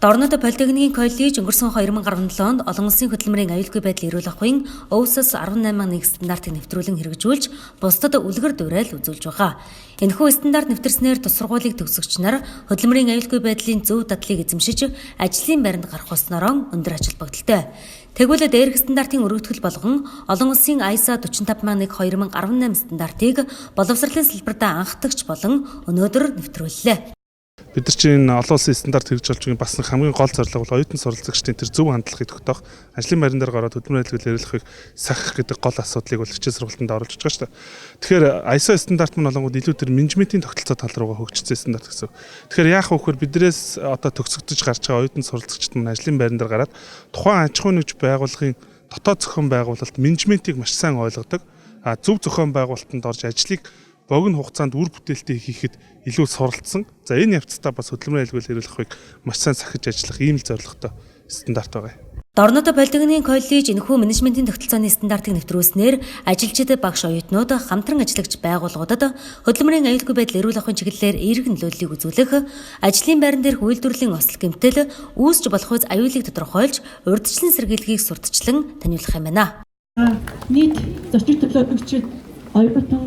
Дорнод Политехникийн коллеж өнгөрсөн 2017 онд олон улсын хөдөлмөрийн аюулгүй байдлыг эрүүл ахуйн өвсөс 18.1 стандартыг нэвтрүүлэн хэрэгжүүлж, бусдад үлгэр дуурайл үзүүлж байгаа. Энэхүү стандарт нэвтэрснээр тус сургуулийн төгсөгч нар хөдөлмөрийн аюулгүй байдлын зөв дадлыг эзэмшиж, ажлын байранд гарах болсноор өндөр ажил багталтай. Тэгвэл дээрх стандартын өргөтгөл болгон олон улсын ISO 45001/2018 стандартыг боловсролын салбартаа анхдагч болон өнөөдөр нэвтрүүллээ. Бид нар чинь олон улсын стандарт хэрэгж болж байгаа бас хамгийн гол зорилго бол оюутан суралцагчдын тэр зөв хандлагыг тогтоох, ажлын байран дээр гараад хөдөлмөрийн аюулгүй эрүүлэхийг сахих гэдэг гол асуудлыг бол хичээл сургалтанд оруулж байгаа шүү дээ. Тэгэхээр ISO стандарт мань болонгууд илүү тэр менежментийн тогтолцоо тал руугаа хөгжсөн стандарт гэсэн. Тэгэхээр яах вэ гэхээр биднээс одоо төгсөгдөж гарч байгаа оюутан суралцагчид мань ажлын байран дээр гараад тухайн аж ахуйн нэгж байгууллагын дотоод зохион байгуулалт менежментийг маш сайн ойлгодог. Зөв зохион байгуулалтанд орж ажлыг богино хугацаанд үр бүтээлтэй хийхэд илүү суралцсан. За энэ явцдаа бас хөдөлмөрийн аюулгүй эрүүлэх ахуйг маш сайн сахиж ажиллах ийм л зорилготой стандарт байгаа. Дорнод Политехникийн коллеж энэхүү менежментийн тогтолцооны стандартыг нэвтрүүлснээр ажилчид багш оюутнууд хамтран ажиллагч байгууллагуудад хөдөлмөрийн аюулгүй байдал эрүүл ахуйн чиглэлээр эерэг нөлөөллийг үзүүлэх, ажлын байран дээрх үйлдвэрлэлийн осол гэмтэл үүсч болох үз аюулыг тодорхойлж, урьдчилан сэргийлэхийг сурталчлан таниулах юм байна. Нийт зочид төлөөлөгчид оюутан